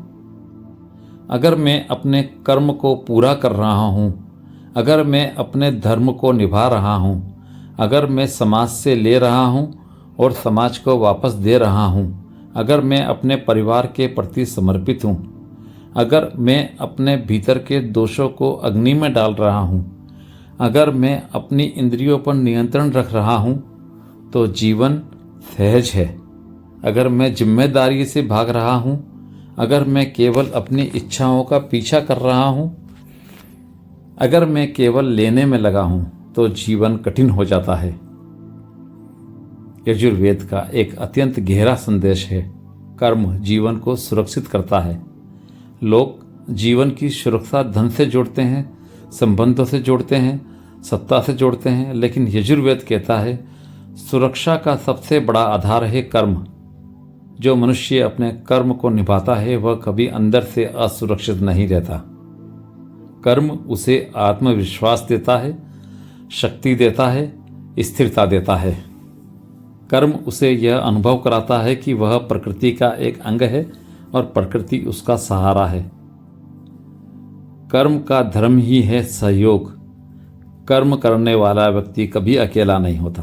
अगर मैं अपने कर्म को पूरा कर रहा हूँ, अगर मैं अपने धर्म को निभा रहा हूँ, अगर मैं समाज से ले रहा हूँ और समाज को वापस दे रहा हूँ, अगर मैं अपने परिवार के प्रति समर्पित हूँ, अगर मैं अपने भीतर के दोषों को अग्नि में डाल रहा हूँ, अगर मैं अपनी इंद्रियों पर नियंत्रण रख रहा हूँ, तो जीवन सहज है। अगर मैं जिम्मेदारी से भाग रहा हूँ, अगर मैं केवल अपनी इच्छाओं का पीछा कर रहा हूँ, अगर मैं केवल लेने में लगा हूँ, तो जीवन कठिन हो जाता है। यजुर्वेद का एक अत्यंत गहरा संदेश है, कर्म जीवन को सुरक्षित करता है। लोग जीवन की सुरक्षा धन से जोड़ते हैं, संबंधों से जोड़ते हैं, सत्ता से जोड़ते हैं, लेकिन यजुर्वेद कहता है सुरक्षा का सबसे बड़ा आधार है कर्म। जो मनुष्य अपने कर्म को निभाता है वह कभी अंदर से असुरक्षित नहीं रहता। कर्म उसे आत्मविश्वास देता है, शक्ति देता है, स्थिरता देता है। कर्म उसे यह अनुभव कराता है कि वह प्रकृति का एक अंग है और प्रकृति उसका सहारा है। कर्म का धर्म ही है सहयोग। कर्म करने वाला व्यक्ति कभी अकेला नहीं होता,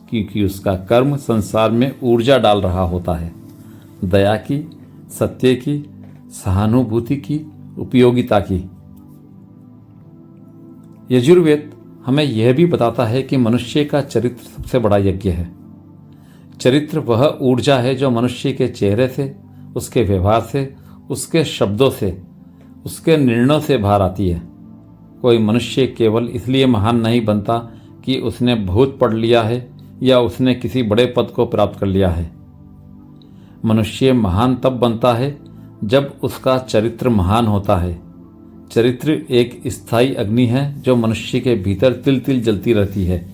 क्योंकि उसका कर्म संसार में ऊर्जा डाल रहा होता है, दया की, सत्य की, सहानुभूति की, उपयोगिता की। यजुर्वेद हमें यह भी बताता है कि मनुष्य का चरित्र सबसे बड़ा यज्ञ है। चरित्र वह ऊर्जा है जो मनुष्य के चेहरे से, उसके व्यवहार से, उसके शब्दों से, उसके निर्णयों से बाहर आती है। कोई मनुष्य केवल इसलिए महान नहीं बनता कि उसने बहुत पढ़ लिया है या उसने किसी बड़े पद को प्राप्त कर लिया है। मनुष्य महान तब बनता है जब उसका चरित्र महान होता है। चरित्र एक स्थायी अग्नि है जो मनुष्य के भीतर तिल तिल जलती रहती है।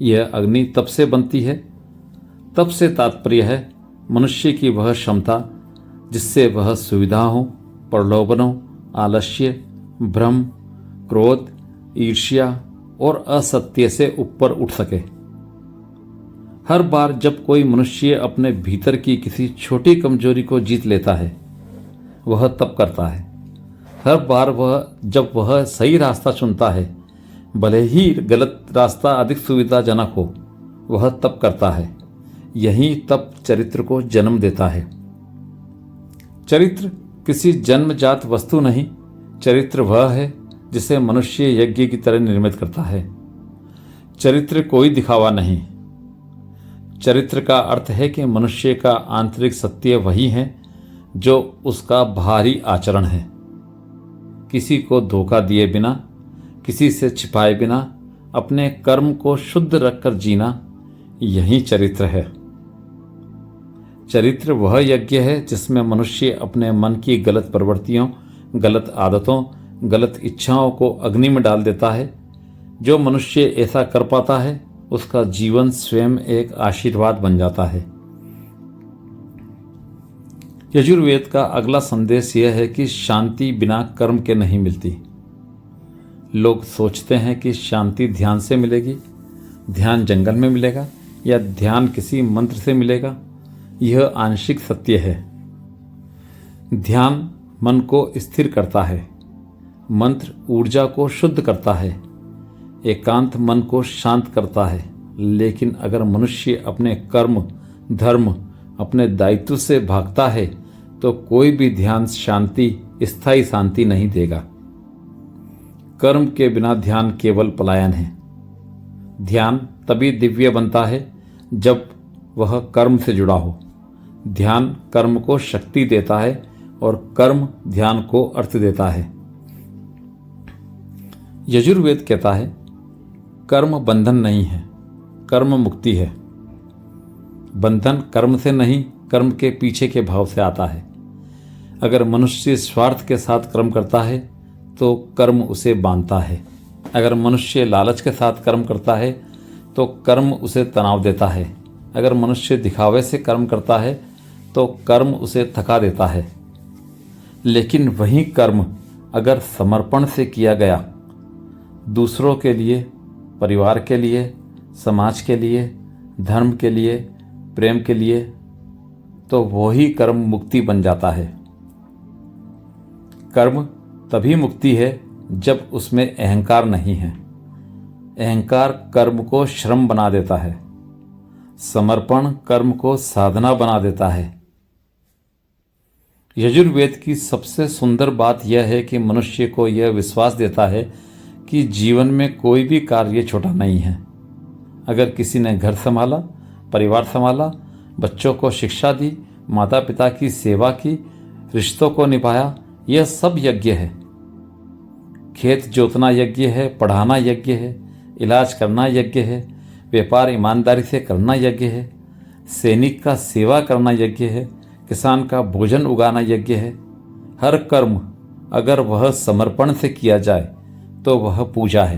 यह अग्नि तब से बनती है, तब से तात्पर्य है मनुष्य की वह क्षमता जिससे वह सुविधाओं, प्रलोभनों, आलस्य, भ्रम, क्रोध, ईर्ष्या और असत्य से ऊपर उठ सके। हर बार जब कोई मनुष्य अपने भीतर की किसी छोटी कमजोरी को जीत लेता है, वह तब करता है। हर बार जब वह सही रास्ता चुनता है, भले ही गलत रास्ता अधिक सुविधाजनक हो, वह तब करता है। यही तब चरित्र को जन्म देता है। चरित्र किसी जन्मजात वस्तु नहीं, चरित्र वह है जिसे मनुष्य यज्ञ की तरह निर्मित करता है। चरित्र कोई दिखावा नहीं। चरित्र का अर्थ है कि मनुष्य का आंतरिक सत्य वही है जो उसका बाहरी आचरण है। किसी को धोखा दिए बिना, किसी से छिपाए बिना अपने कर्म को शुद्ध रखकर जीना, यही चरित्र है। चरित्र वह यज्ञ है जिसमें मनुष्य अपने मन की गलत प्रवृत्तियों, गलत आदतों, गलत इच्छाओं को अग्नि में डाल देता है। जो मनुष्य ऐसा कर पाता है उसका जीवन स्वयं एक आशीर्वाद बन जाता है। यजुर्वेद का अगला संदेश यह है कि शांति बिना कर्म के नहीं मिलती। लोग सोचते हैं कि शांति ध्यान से मिलेगी, ध्यान जंगल में मिलेगा या ध्यान किसी मंत्र से मिलेगा। यह आंशिक सत्य है। ध्यान मन को स्थिर करता है, मंत्र ऊर्जा को शुद्ध करता है, एकांत मन को शांत करता है। लेकिन अगर मनुष्य अपने कर्म, धर्म, अपने दायित्व से भागता है तो कोई भी ध्यान शांति, स्थायी शांति नहीं देगा। कर्म के बिना ध्यान केवल पलायन है। ध्यान तभी दिव्य बनता है जब वह कर्म से जुड़ा हो। ध्यान कर्म को शक्ति देता है और कर्म ध्यान को अर्थ देता है। यजुर्वेद कहता है कर्म बंधन नहीं है, कर्म मुक्ति है। बंधन कर्म से नहीं, कर्म के पीछे के भाव से आता है। अगर मनुष्य स्वार्थ के साथ कर्म करता है तो कर्म उसे बांधता है। अगर मनुष्य लालच के साथ कर्म करता है तो कर्म उसे तनाव देता है। अगर मनुष्य दिखावे से कर्म करता है तो कर्म उसे थका देता है, लेकिन वही कर्म अगर समर्पण से किया गया, दूसरों के लिए, परिवार के लिए, समाज के लिए, धर्म के लिए, प्रेम के लिए, तो वही कर्म मुक्ति बन जाता है। कर्म तभी मुक्ति है जब उसमें अहंकार नहीं है। अहंकार कर्म को श्रम बना देता है, समर्पण कर्म को साधना बना देता है। यजुर्वेद की सबसे सुंदर बात यह है कि मनुष्य को यह विश्वास देता है कि जीवन में कोई भी कार्य छोटा नहीं है। अगर किसी ने घर संभाला, परिवार संभाला, बच्चों को शिक्षा दी, माता पिता की सेवा की, रिश्तों को निभाया, यह सब यज्ञ है। खेत जोतना यज्ञ है, पढ़ाना यज्ञ है, इलाज करना यज्ञ है, व्यापार ईमानदारी से करना यज्ञ है, सैनिक का सेवा करना यज्ञ है, किसान का भोजन उगाना यज्ञ है। हर कर्म अगर वह समर्पण से किया जाए तो वह पूजा है।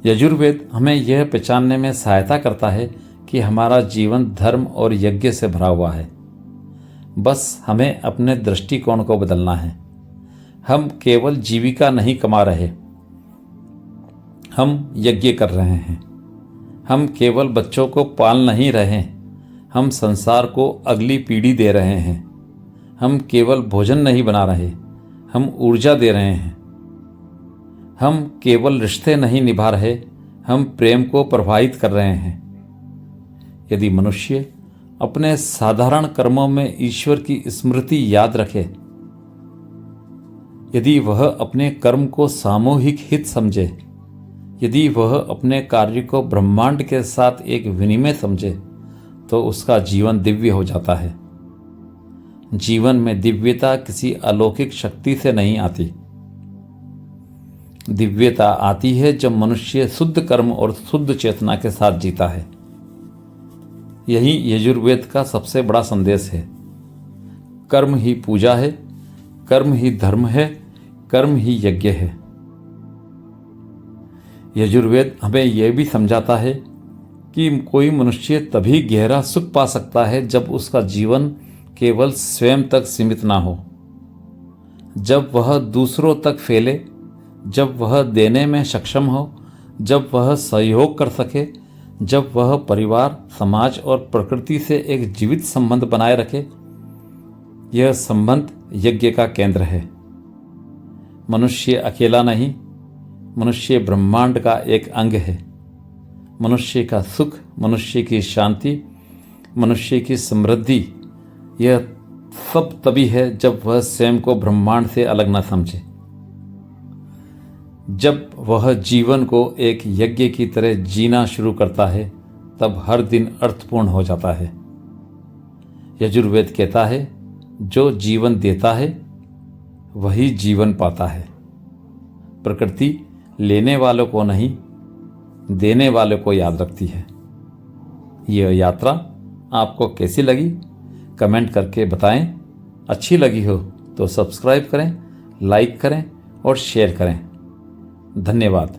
यजुर्वेद हमें यह पहचानने में सहायता करता है कि हमारा जीवन धर्म और यज्ञ से भरा हुआ है। बस हमें अपने दृष्टिकोण को बदलना है। हम केवल जीविका नहीं कमा रहे, हम यज्ञ कर रहे हैं। हम केवल बच्चों को पाल नहीं रहे, हम संसार को अगली पीढ़ी दे रहे हैं। हम केवल भोजन नहीं बना रहे, हम ऊर्जा दे रहे हैं। हम केवल रिश्ते नहीं निभा रहे, हम प्रेम को प्रवाहित कर रहे हैं। यदि मनुष्य अपने साधारण कर्मों में ईश्वर की स्मृति याद रखे, यदि वह अपने कर्म को सामूहिक हित समझे, यदि वह अपने कार्य को ब्रह्मांड के साथ एक विनिमय समझे, तो उसका जीवन दिव्य हो जाता है। जीवन में दिव्यता किसी अलौकिक शक्ति से नहीं आती। दिव्यता आती है जब मनुष्य शुद्ध कर्म और शुद्ध चेतना के साथ जीता है। यही यजुर्वेद का सबसे बड़ा संदेश है। कर्म ही पूजा है, कर्म ही धर्म है, कर्म ही यज्ञ है। यजुर्वेद हमें यह भी समझाता है कि कोई मनुष्य तभी गहरा सुख पा सकता है जब उसका जीवन केवल स्वयं तक सीमित ना हो, जब वह दूसरों तक फैले, जब वह देने में सक्षम हो, जब वह सहयोग कर सके, जब वह परिवार, समाज और प्रकृति से एक जीवित संबंध बनाए रखे। यह संबंध यज्ञ का केंद्र है। मनुष्य अकेला नहीं, मनुष्य ब्रह्मांड का एक अंग है। मनुष्य का सुख, मनुष्य की शांति, मनुष्य की समृद्धि, यह सब तभी है जब वह स्वयं को ब्रह्मांड से अलग न समझे, जब वह जीवन को एक यज्ञ की तरह जीना शुरू करता है, तब हर दिन अर्थपूर्ण हो जाता है। यजुर्वेद कहता है, जो जीवन देता है वही जीवन पाता है। प्रकृति लेने वालों को नहीं, देने वालों को याद रखती है। यह यात्रा आपको कैसी लगी कमेंट करके बताएं। अच्छी लगी हो तो सब्सक्राइब करें, लाइक करें और शेयर करें। धन्यवाद।